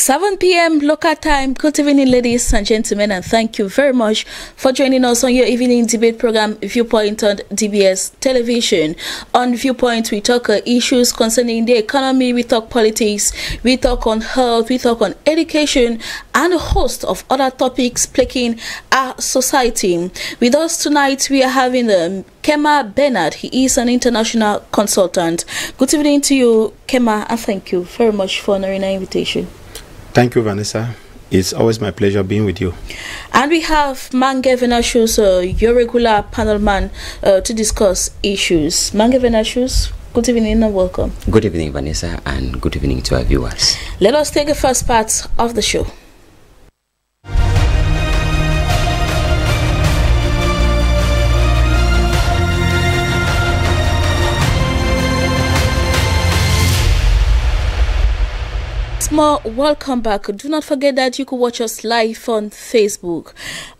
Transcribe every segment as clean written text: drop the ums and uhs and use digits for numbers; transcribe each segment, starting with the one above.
7 p.m. local time. Good evening, ladies and gentlemen, and thank you very much for joining us on your evening debate program Viewpoint on DBS television. On Viewpoint, we talk issues concerning the economy, we talk politics, we talk on health, we talk on education, and a host of other topics plaguing our society. With us tonight, we are having Kema Bernard. He is an international consultant. Good evening to you, Kema, and thank you very much for honoring our invitation. Thank you, Vanessa. It's always my pleasure being with you. And we have Mange Venashus, your regular panel man, to discuss issues. Mange Venashus, good evening and welcome. Good evening, Vanessa, and good evening to our viewers. Let us take the first part of the show. More welcome back. Do not forget that you could watch us live on Facebook.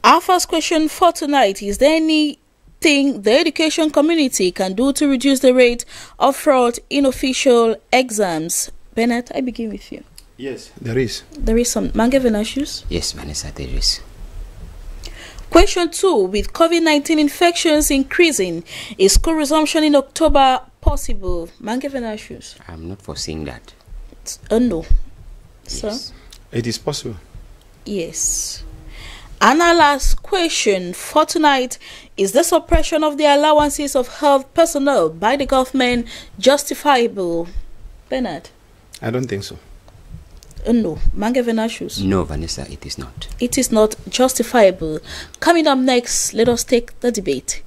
Our first question for tonight: is there anything the education community can do to reduce the rate of fraud in official exams? Bernard, I begin with you. Yes, there is. There is some. Mange Venashus? Yes, Vanessa, there is. Question 2: with COVID-19 infections increasing, is school resumption in October possible? Mange Venashus? I'm not foreseeing that. No. Yes. So? It is possible. Yes. And our last question for tonight: is the suppression of the allowances of health personnel by the government justifiable? Bernard? I don't think so. No. Mange Venashus? No, Vanessa, it is not. It is not justifiable. Coming up next, let us take the debate.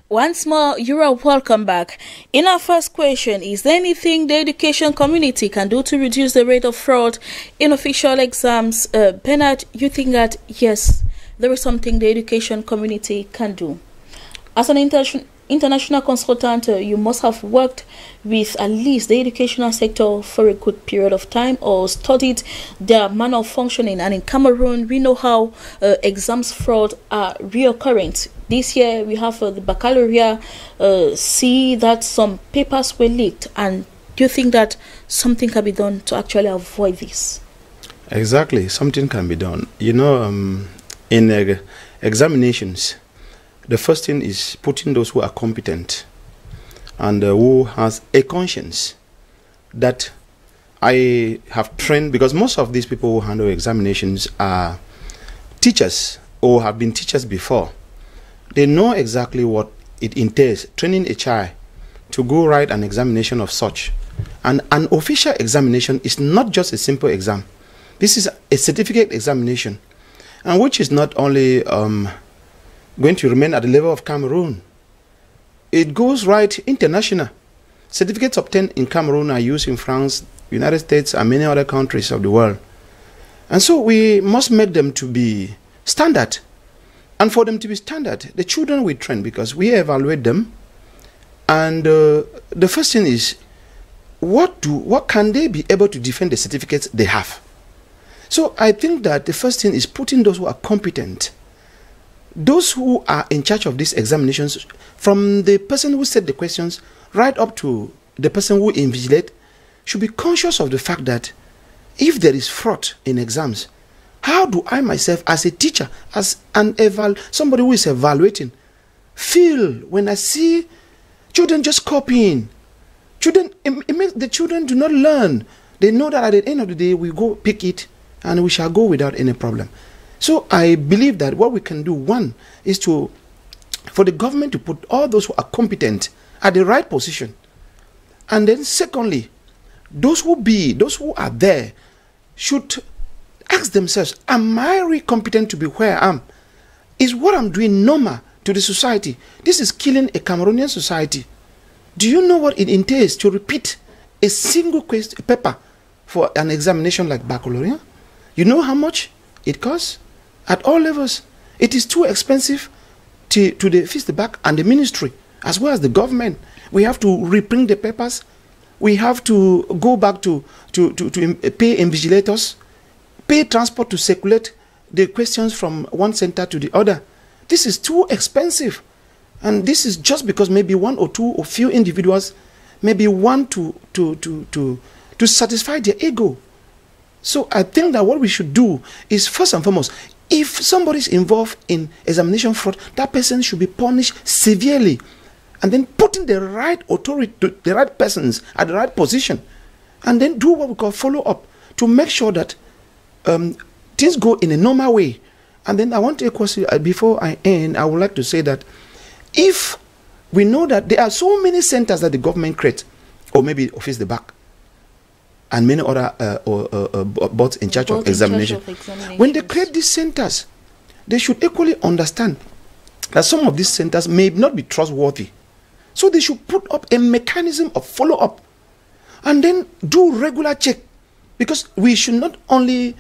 Once more, you are welcome back. In our first question: is there anything the education community can do to reduce the rate of fraud in official exams? Bernard, you think that yes, there is something the education community can do. As an international consultant, you must have worked with at least the educational sector for a good period of time, or studied their manner of functioning. And in Cameroon, we know how exams fraud are reoccurring. This year, we have the baccalaureate. See that some papers were leaked, and do you think that something can be done to actually avoid this? Exactly, something can be done. You know, in examinations, the first thing is putting those who are competent and who has a conscience that I have trained, because most of these people who handle examinations are teachers or have been teachers before. They know exactly what it entails, training a child to go write an examination of such. And an official examination is not just a simple exam. This is a certificate examination, and which is not only going to remain at the level of Cameroon. It goes right international. Certificates obtained in Cameroon are used in France, United States, and many other countries of the world. And so we must make them to be standard. And for them to be standard, the children we train, because we evaluate them. And the first thing is, what can they be able to defend the certificates they have? So I think that the first thing is putting those who are competent, those who are in charge of these examinations, from the person who set the questions right up to the person who invigilate, should be conscious of the fact that if there is fraud in exams, how do I myself, as a teacher, as somebody who is evaluating, feel when I see children just copying? It makes the children do not learn. They know that at the end of the day, we go pick it and we shall go without any problem. So I believe that what we can do, one, is for the government to put all those who are competent at the right position. And then secondly, those who are there should ask themselves, am I really competent to be where I am? Is what I'm doing normal to the society? This is killing a Cameroonian society. Do you know what it entails to repeat a single paper for an examination like baccalaureate? You know how much it costs? At all levels. It is too expensive to the FIST back and the ministry, as well as the government. We have to reprint the papers. We have to go back to pay invigilators, pay transport to circulate the questions from one center to the other. This is too expensive. And this is just because maybe one or two or few individuals maybe want to satisfy their ego. So I think that what we should do is, first and foremost, if somebody is involved in examination fraud, that person should be punished severely, and then putting the right authority, the right persons at the right position, and then do what we call follow-up to make sure that things go in a normal way. And then I want to, before I end, I would like to say that if we know that there are so many centers that the government creates, or maybe Office the Back, and many other boards in charge of examination. When they create these centers, they should equally understand that some of these centers may not be trustworthy. So they should put up a mechanism of follow-up and then do regular check. Because we should not only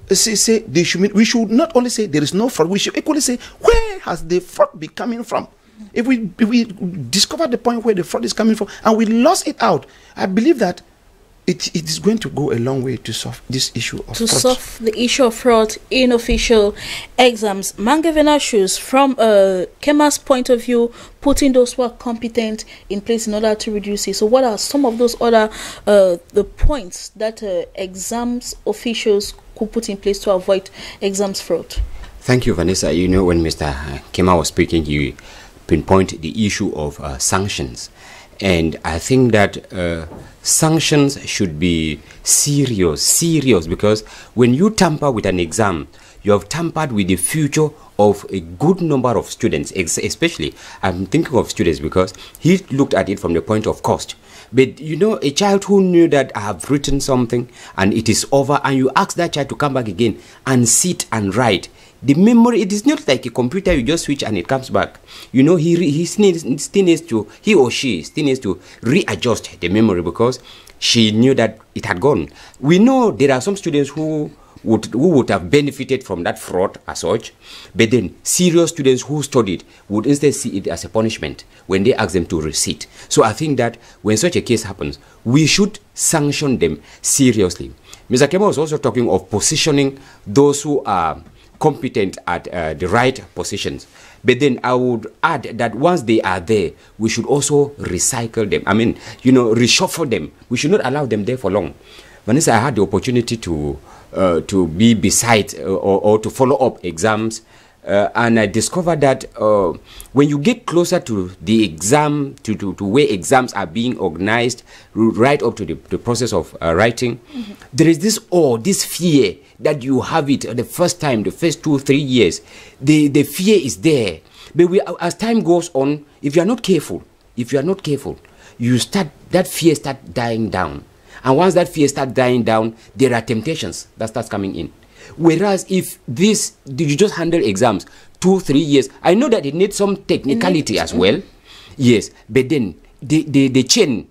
say they should, we should not only say there is no fraud, we should equally say where has the fraud been coming from. If we discover the point where the fraud is coming from and we lost it out, I believe that it is going to go a long way to solve this issue of fraud. To solve the issue of fraud in official exams. Mangavenashus, from Kema's point of view, putting those who are competent in place in order to reduce it. So what are some of those other the points that exams officials could put in place to avoid exams fraud? Thank you, Vanessa. You know, when Mr. Kema was speaking, he pinpointed the issue of sanctions. And I think that sanctions should be serious, because when you tamper with an exam, you have tampered with the future of a good number of students, especially, I'm thinking of students because he looked at it from the point of cost. But you know, a child who knew that I have written something and it is over, and you ask that child to come back again and sit and write, the memory, it is not like a computer you just switch and it comes back. You know, he or she still needs to readjust the memory because she knew that it had gone. We know there are some students who would have benefited from that fraud as such, but then serious students who studied would instead see it as a punishment when they ask them to resit. So I think that when such a case happens, we should sanction them seriously. Mr. Kema was also talking of positioning those who are competent at the right positions. But then I would add that once they are there, we should also recycle them. I mean, you know, reshuffle them. We should not allow them there for long. Vanessa, I had the opportunity to be beside or to follow up exams, and I discovered that when you get closer to the exam, to where exams are being organized, right up to the process of writing, there is this awe, this fear that you have it the first time, the first 2-3 years. The fear is there. But as time goes on, if you are not careful, that fear starts dying down. And once that fear starts dying down, there are temptations that starts coming in. Whereas if you just handle exams 2-3 years, I know that it needs some technicality as well. Yes, but then the chain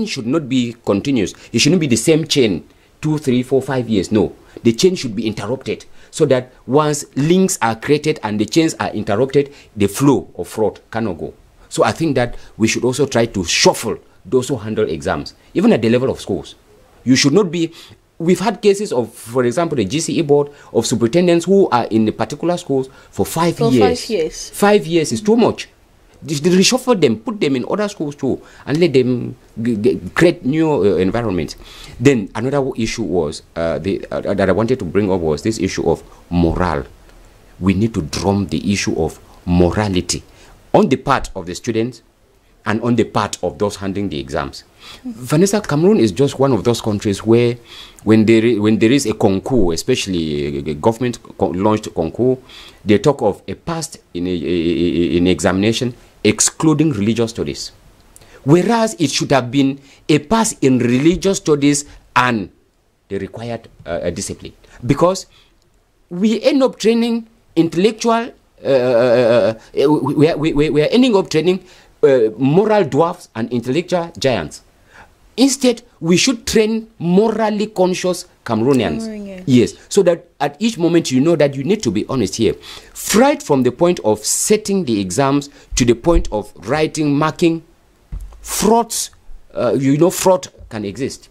should not be continuous. It shouldn't be the same chain 2, 3, 4, 5 years. No, the chain should be interrupted so that once links are created and the chains are interrupted, the flow of fraud cannot go. So I think that we should also try to shuffle those who handle exams, even at the level of schools. You should not be. We've had cases of, for example, the GCE board of superintendents who are in the particular schools for 5 years. 5 years. 5 years is too much. They reshuffle them, put them in other schools too, and let them create new environments. Then another issue was that I wanted to bring up was this issue of morale. We need to drum the issue of morality on the part of the students and on the part of those handling the exams. Vanessa, Cameroon is just one of those countries where when there is a concours, especially a government launched concours, they talk of a pass in examination excluding religious studies. Whereas it should have been a pass in religious studies and the required discipline. Because we end up training intellectual, we are ending up training moral dwarfs and intellectual giants. Instead, we should train morally conscious Cameroonians. Yes, so that at each moment you know that you need to be honest here. Right from the point of setting the exams to the point of writing, marking, frauds, fraud can exist.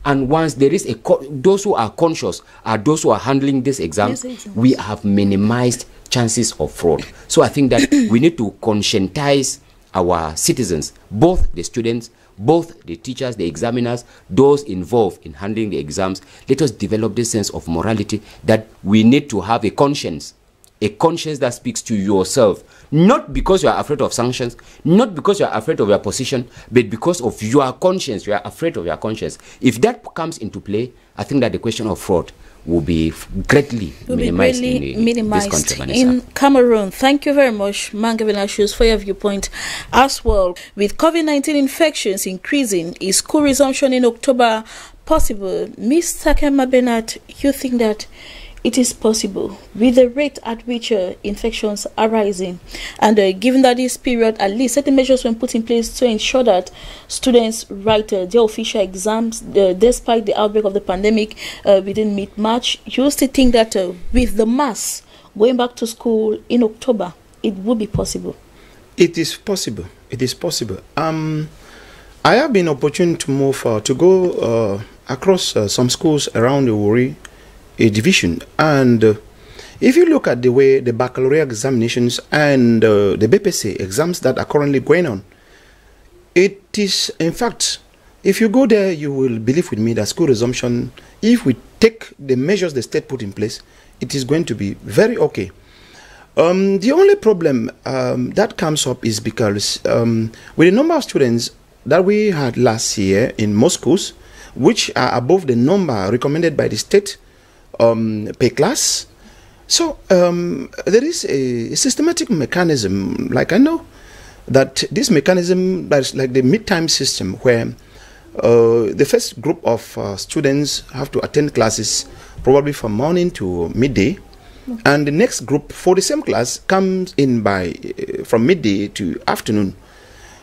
And once there is those who are conscious are those who are handling this exam, we have minimized chances of fraud. So I think that we need to conscientize our citizens, both the students, both the teachers, the examiners, those involved in handling the exams. Let us develop this sense of morality that we need to have a conscience that speaks to yourself, not because you are afraid of sanctions, not because you are afraid of your position, but because of your conscience. You are afraid of your conscience. If that comes into play, I think that the question of fraud will be greatly minimized in this country, Vanessa. In Cameroon. Thank you very much, Mangabina Shoes, for your viewpoint as well. With COVID-19 infections increasing, is school resumption in October possible? Mr. Kema Bernard, you think that it is possible with the rate at which infections are rising, and given that this period, at least certain measures were put in place to ensure that students write their official exams despite the outbreak of the pandemic within mid-March, you still think that with the mass going back to school in October, it would be possible? It is possible. It is possible. I have been opportune to move to go across some schools around the Wari a division, and if you look at the way the baccalaureate examinations and the BPC exams that are currently going on, it is, in fact, if you go there, you will believe with me that school resumption, if we take the measures the state put in place, it is going to be very okay. The only problem that comes up is because with the number of students that we had last year in most schools, which are above the number recommended by the state per class. So there is a systematic mechanism, like I know that this mechanism that is like the mid-time system, where the first group of students have to attend classes probably from morning to midday, and the next group for the same class comes in by from midday to afternoon.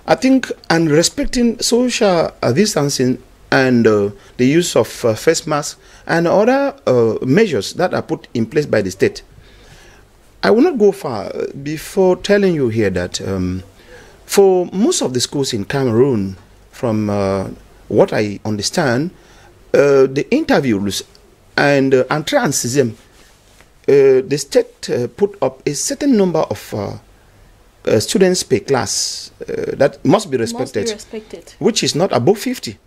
I think, and respecting social distancing and the use of face masks and other measures that are put in place by the state. I will not go far before telling you here that for most of the schools in Cameroon, from what I understand, the interviews and entrances, the state put up a certain number of students per class that must be respected, which is not above 50.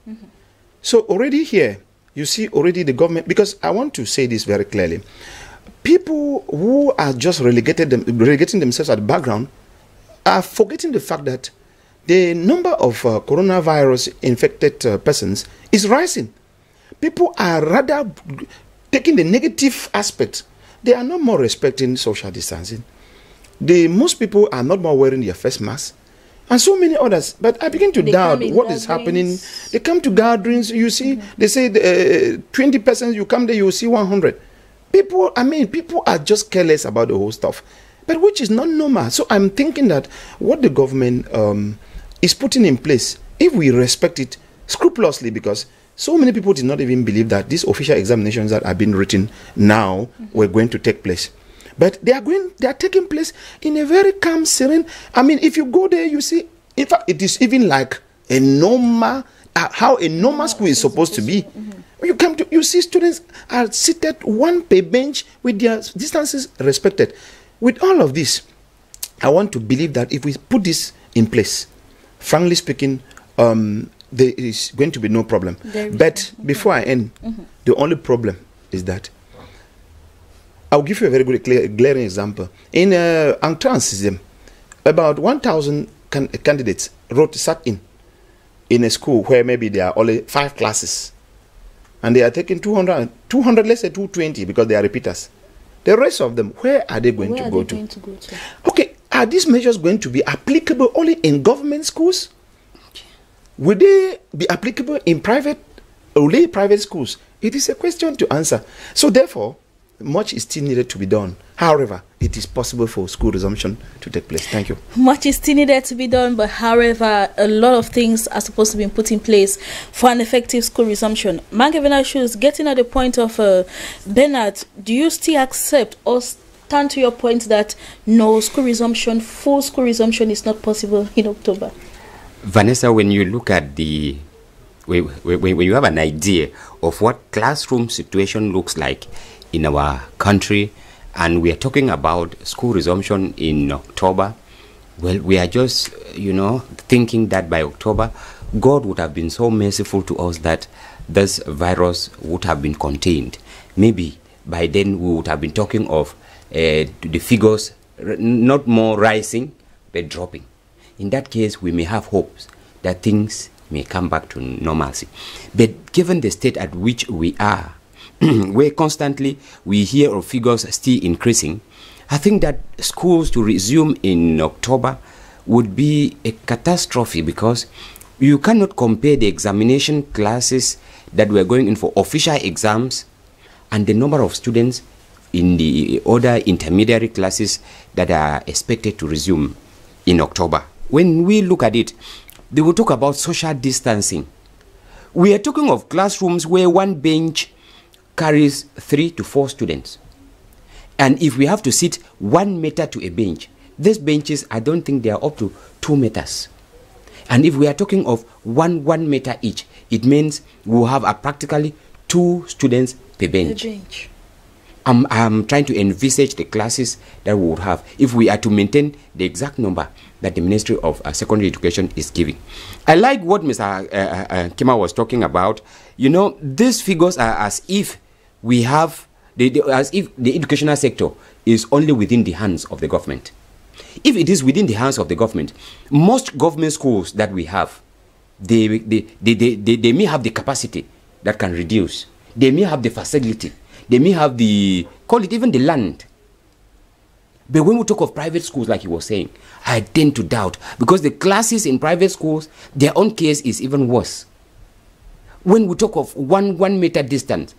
So already here, you see already the government, because I want to say this very clearly, people who are just relegating themselves at the background are forgetting the fact that the number of coronavirus infected persons is rising. People are rather taking the negative aspect. They are not more respecting social distancing. Most people are not more wearing their face masks, and so many others. But I begin to doubt what is happening. They come to gatherings, you see, they say 20 persons, you come there, you see 100. People, I mean, people are just careless about the whole stuff, but which is not normal. So I'm thinking that what the government is putting in place, if we respect it scrupulously, because so many people did not even believe that these official examinations that are being written now were going to take place. But they are taking place in a very calm, serene. I mean, if you go there, you see, in fact, it is even like a normal, how a normal school is supposed to be. You see students are seated one per bench with their distances respected. With all of this, I want to believe that if we put this in place, frankly speaking, there is going to be no problem. But before I end, the only problem is that I'll give you a very good glaring example. In entrance, about 1,000 candidates sat in a school where maybe there are only 5 classes, and they are taking 200, let's say 220, because they are repeaters. The rest of them, where are they going to go to? Okay, are these measures going to be applicable only in government schools? Will they be applicable in private schools? It is a question to answer. So therefore, much is still needed to be done. However, it is possible for school resumption to take place. Thank you. Much is still needed to be done, but however, a lot of things are supposed to be put in place for an effective school resumption. Mangavina Shoes, getting at the point of Bernard, do you still accept or stand to your point that no school resumption, full school resumption is not possible in October? Vanessa, when you look at the when you have an idea of what classroom situation looks like in our country, and we are talking about school resumption in October, well, we are just, thinking that by October, God would have been so merciful to us that this virus would have been contained. Maybe by then we would have been talking of the figures not more rising, but dropping. In that case, we may have hopes that things may come back to normalcy. But given the state at which we are, where constantly we hear of figures still increasing, I think that schools to resume in October would be a catastrophe, because you cannot compare the examination classes that we're going in for official exams and the number of students in the other intermediary classes that are expected to resume in October. When we look at it, they will talk about social distancing. We are talking of classrooms where one bench carries 3 to 4 students. And if we have to sit 1 meter to a bench, these benches, I don't think they are up to 2 meters. And if we are talking of 1 meter each, it means we will have practically 2 students per bench. I'm trying to envisage the classes that we would have if we are to maintain the exact number that the Ministry of Secondary Education is giving. I like what Mr. Kima was talking about. These figures are as if we have, as if the educational sector is only within the hands of the government. If it is within the hands of the government, most government schools that we have, they may have the capacity that can reduce. They may have the facility. They may have call it even the land. But when we talk of private schools, like he was saying, I tend to doubt, because the classes in private schools, their own case is even worse. When we talk of 1 meter distance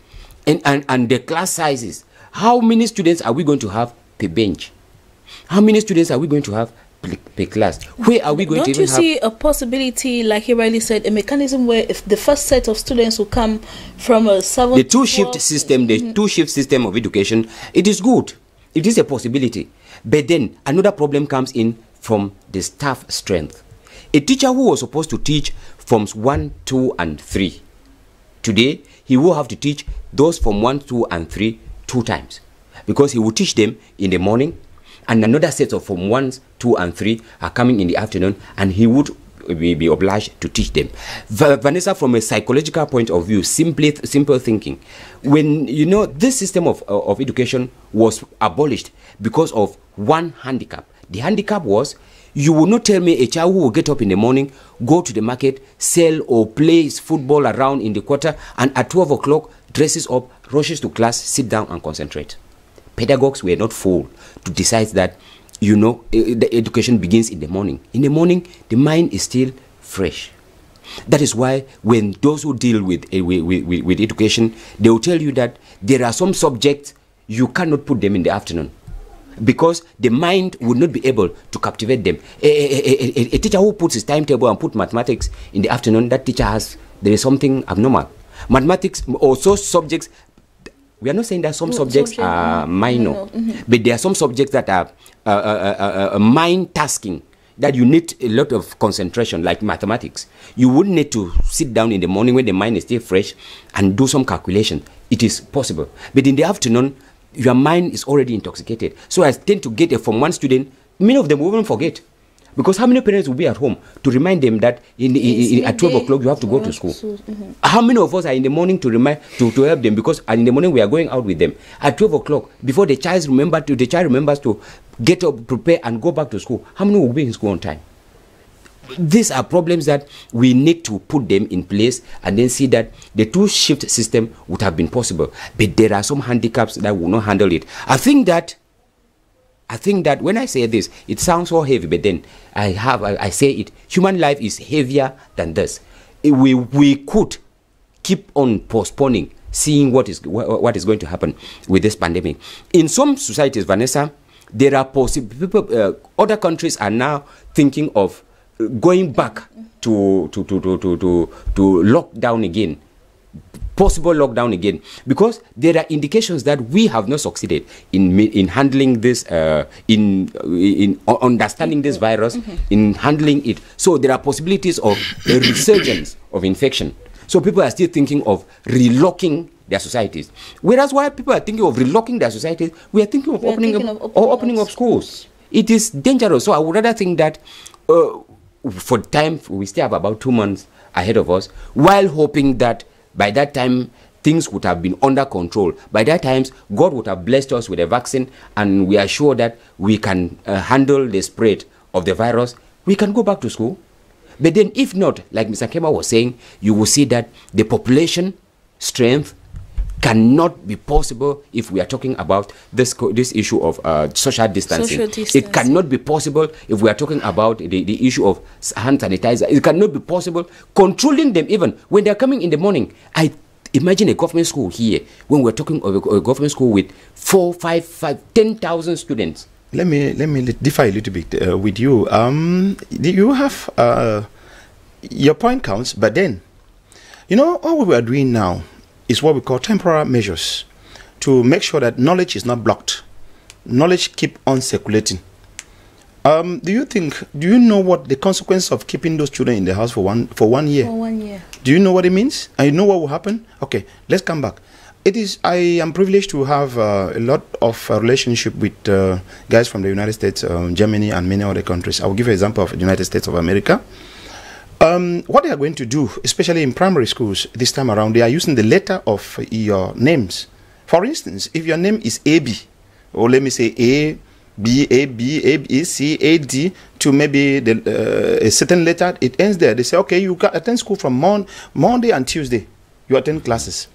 and the class sizes, how many students are we going to have per bench? How many students are we going to have per class? Where are we going to even have? Don't you see a possibility, like he rightly said, a mechanism where if the first set of students will come from a 7 the two-shift system, the two-shift system of education, it is good. It is a possibility. But then another problem comes in from the staff strength. A teacher who was supposed to teach forms 1, 2, and 3. Today, he will have to teach those from 1, 2, and 3 2 times. Because he will teach them in the morning, and another set of form 1, 2, and 3 are coming in the afternoon, and he would be obliged to teach them. Vanessa, from a psychological point of view, simple thinking, when this system of education was abolished because of one handicap. The handicap was, you will not tell me a child who will get up in the morning, go to the market, sell or play football around in the quarter, and at 12 o'clock dresses up, rushes to class, sit down and concentrate. Pedagogues were not fooled to decide that the education begins in the morning. In the morning, the mind is still fresh. That is why when those who deal with education, they will tell you that there are some subjects you cannot put them in the afternoon, because the mind would not be able to captivate them. A teacher who puts his timetable and put mathematics in the afternoon, that teacher there is something abnormal. Mathematics, also subjects, we are not saying that some subjects are minor, but there are some subjects that are mind tasking, that you need a lot of concentration, like mathematics. You wouldn't need to sit down in the morning when the mind is still fresh and do some calculation. It is possible. But in the afternoon, your mind is already intoxicated. So I tend to get from one student, many of them will even forget. Because how many parents will be at home to remind them that at 12 o'clock you have to go to school? How many of us are in the morning to help them? Because in the morning we are going out with them. At 12 o'clock, before the child remembers to get up, prepare, and go back to school, how many will be in school on time? These are problems that we need to put them in place and then see that the two-shift system would have been possible. But there are some handicaps that will not handle it. I think that when I say this, it sounds so heavy, but then I say it. Human life is heavier than this. We could keep on postponing, seeing what is going to happen with this pandemic. In some societies, Vanessa, there are other countries are now thinking of going back to lockdown again. Possible lockdown again, because there are indications that we have not succeeded in handling this, in understanding this virus, in handling it. So there are possibilities of a resurgence of infection. So people are still thinking of relocking their societies. Whereas while people are thinking of relocking their societies, we are thinking of opening up schools. It is dangerous. So I would rather think that for time, we still have about 2 months ahead of us, while hoping that by that time, things would have been under control. By that time, God would have blessed us with a vaccine, and we are sure that we can handle the spread of the virus. We can go back to school. But then if not, like Mr. Kema was saying, you will see that the population strength cannot be possible if we are talking about this issue of social distancing. It cannot be possible if we are talking about the issue of hand sanitizer. It cannot be possible controlling them even when they are coming in the morning. I imagine a government school here, when we're talking of a government school with 10,000 students. Let me differ a little bit with you. You have your point counts, but then, you know, all we are doing now is what we call temporary measures to make sure that knowledge is not blocked. Knowledge keep on circulating. Do you know what the consequence of keeping those children in the house for 1 year? For 1 year. Do you know what it means? And you know what will happen? Okay, let's come back. I am privileged to have a lot of relationship with guys from the United States, Germany, and many other countries. I will give you an example of the United States of America. What they are going to do, especially in primary schools this time around, they are using the letter of your names. For instance, if your name is AB, or let me say A, B, A, B, A, B, C, A, D, to maybe a certain letter, it ends there. They say, okay, you can attend school from Monday and Tuesday. You attend classes.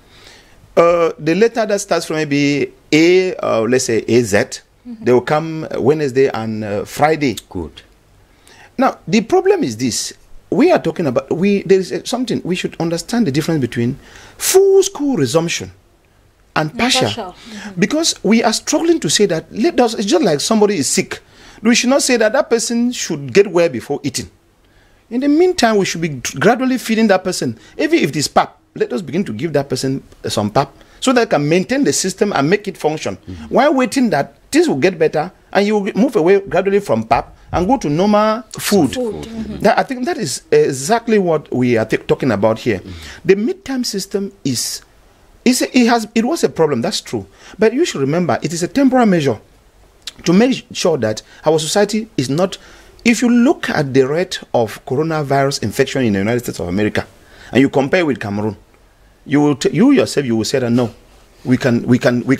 The letter that starts from maybe A, let's say AZ, they will come Wednesday and Friday. Good. Now, the problem is this. We are talking about, there is something, we should understand the difference between full school resumption and partial. Because we are struggling to say that, it's just like somebody is sick. We should not say that that person should get well before eating. In the meantime, we should be gradually feeding that person. Even if it is pap, let us begin to give that person some pap so that can maintain the system and make it function. While waiting that things will get better and you will move away gradually from pap and go to normal food. I think that is exactly what we are talking about here. The midterm system it was a problem, that's true. But you should remember, it is a temporary measure to make sure that our society is not. If you look at the rate of coronavirus infection in the United States of America and you compare with Cameroon, you yourself will say that no, we can manage. We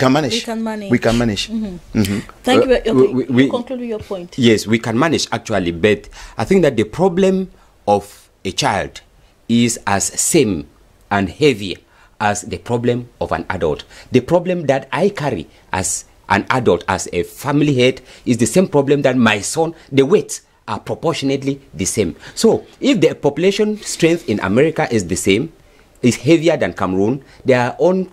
can manage. Thank you. Okay, we conclude with your point. Yes, we can manage actually, but I think that the problem of a child is as same and heavy as the problem of an adult. The problem that I carry as an adult, as a family head, is the same problem that my son, the weights are proportionately the same. So if the population strength in America is the same, is heavier than Cameroon, their own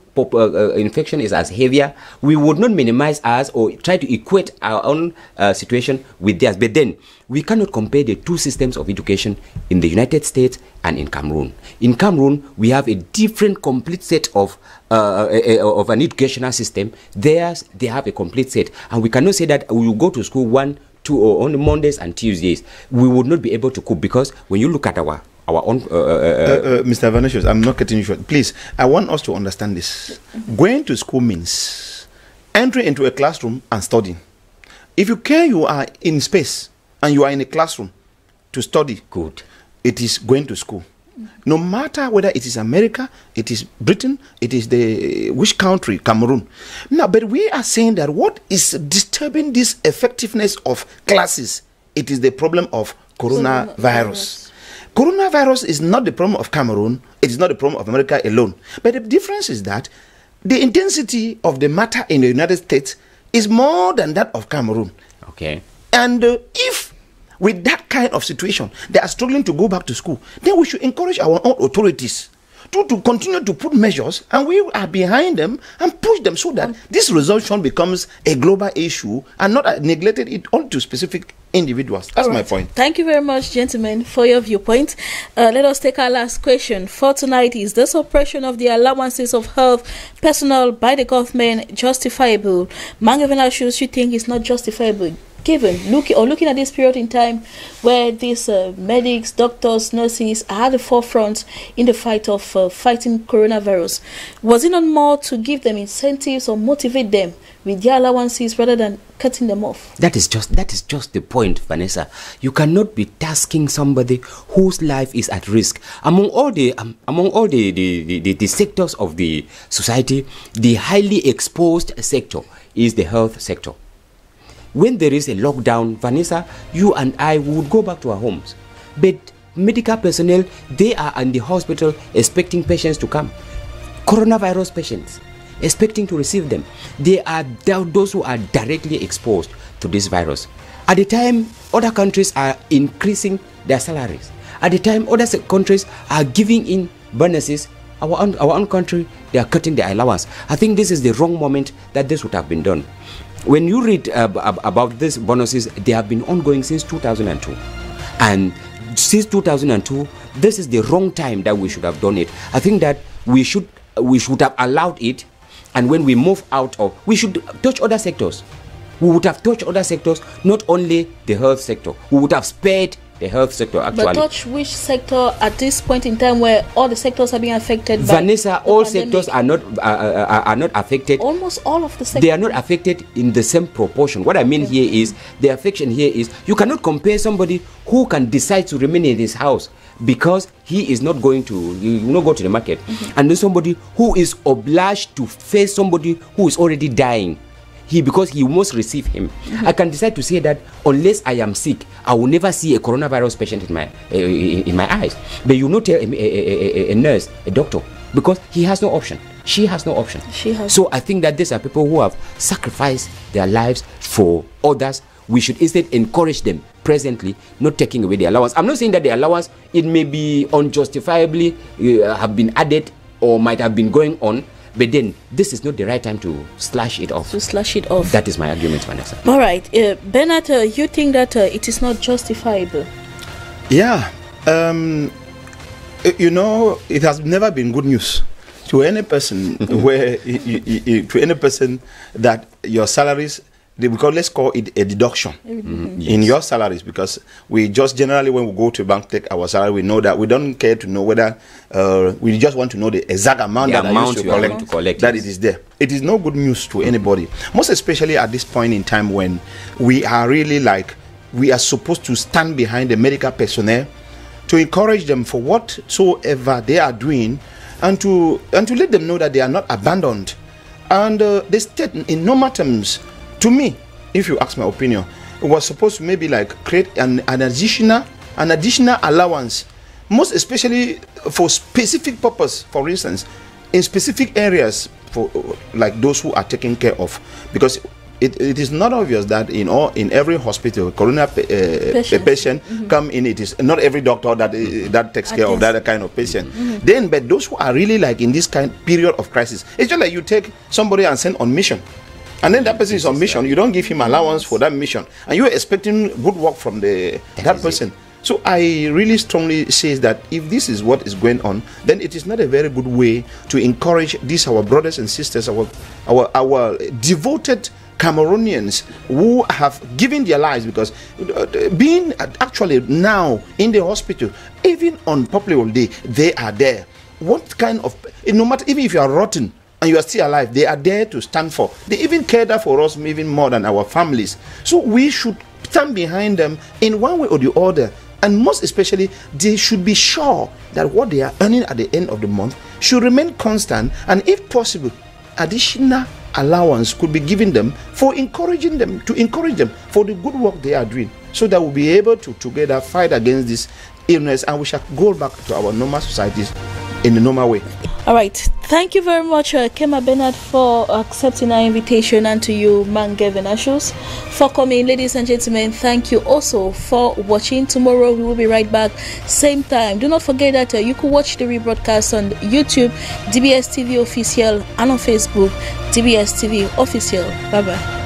infection is as heavier, we would not minimize us or try to equate our own situation with theirs. But then we cannot compare the two systems of education in the United States and in Cameroon. In Cameroon, we have a different complete set of an educational system. Theirs, they have a complete set. And we cannot say that we will go to school 1, 2 or on Mondays and Tuesdays. We would not be able to cope, because when you look at our own Mr. Vanessius, I'm not cutting you short. Please, I want us to understand this. Going to school means entering into a classroom and studying. If you are in space and you are in a classroom to study, good, it is going to school. No matter whether it is America, it is Britain, it is which country, Cameroon. Now, but we are saying that what is disturbing this effectiveness of classes, it is the problem of coronavirus. Coronavirus is not the problem of Cameroon. It is not the problem of America alone. But the difference is that the intensity of the matter in the United States is more than that of Cameroon. Okay. And if with that kind of situation they are struggling to go back to school, then we should encourage our own authorities to continue to put measures, and we are behind them and push them so that this resolution becomes a global issue and not neglected it onto specific individuals. That's my point. Thank you very much, gentlemen, for your viewpoint. Let us take our last question for tonight. Is the suppression of the allowances of health personnel by the government justifiable? Manga Venasius, you think it's not justifiable? given, looking at this period in time where these medics, doctors, nurses are at the forefront in the fight of fighting coronavirus, was it not more to give them incentives or motivate them with their allowances rather than cutting them off? That is just the point, Vanessa. You cannot be tasking somebody whose life is at risk. Among all the sectors of the society, the highly exposed sector is the health sector. When there is a lockdown, Vanessa, you and I would go back to our homes. But medical personnel, they are in the hospital expecting patients to come. Coronavirus patients, expecting to receive them. They are those who are directly exposed to this virus. At the time, other countries are increasing their salaries. At the time, other countries are giving in bonuses. Our own country, they are cutting their allowance. I think this is the wrong moment that this would have been done. When you read about these bonuses, they have been ongoing since 2002. And since 2002, this is the wrong time that we should have done it. I think that we should have allowed it, and when we move out of, we should touch other sectors. We would have touched other sectors, not only the health sector. We would have spared the health sector, actually. But touch which sector at this point in time where all the sectors are being affected by Vanessa, all pandemic? Sectors are not affected. Almost all of the sectors. They are not affected in the same proportion. What I mean here is, the affection here is, you cannot compare somebody who can decide to remain in his house because he is not going to, go to the market, and then somebody who is obliged to face somebody who is already dying. Because he must receive him. I can decide to say that unless I am sick, I will never see a coronavirus patient in my eyes. But you not tell a nurse, a doctor, because he has no option. She has no option. So I think that these are people who have sacrificed their lives for others. We should instead encourage them presently, not taking away the allowance. I'm not saying that the allowance, it may be unjustifiably have been added or might have been going on, but then this is not the right time to slash it off. That is my argument, Vanessa. All right. Bernard, you think that it is not justifiable? Yeah. It has never been good news to any person to any person that your salaries, because let's call it a deduction in your salaries, because we just generally, when we go to bank, take our salary, we know that we don't care to know whether we just want to know the exact amount that I used to collect, that it is there. It is no good news to anybody, most especially at this point in time when we are really we are supposed to stand behind the medical personnel to encourage them for whatsoever they are doing, and to let them know that they are not abandoned. And the state, in normal terms, to me, if you ask my opinion, it was supposed to maybe create an additional allowance, most especially for specific purpose. For instance, in specific areas for those who are taken care of, because it is not obvious that in every hospital, corona patient come in. It is not every doctor that takes care of that kind of patient. But those who are really in this period of crisis, it's just like you take somebody and send on mission. And then that person is on mission. You don't give him allowance for that mission, and you are expecting good work from that person. So I really strongly say that if this is what is going on, then it is not a very good way to encourage our brothers and sisters, our devoted Cameroonians who have given their lives, because being actually now in the hospital, even on Popular Day, they are there. What kind of, no matter, even if you are rotten and you are still alive, they are there to stand for. They even care for us even more than our families. So we should stand behind them in one way or the other. And most especially, they should be sure that what they are earning at the end of the month should remain constant. And if possible, additional allowance could be given them to encourage them for the good work they are doing, so that we'll be able to together fight against this illness, and we shall go back to our normal societies in the normal way. All right. Thank you very much, Kema Bernard, for accepting our invitation, and to you, Mangevin Ashus, for coming. Ladies and gentlemen, thank you also for watching. Tomorrow we will be right back, same time. Do not forget that you could watch the rebroadcast on YouTube, DBS TV Official, and on Facebook, DBS TV Official. Bye-bye.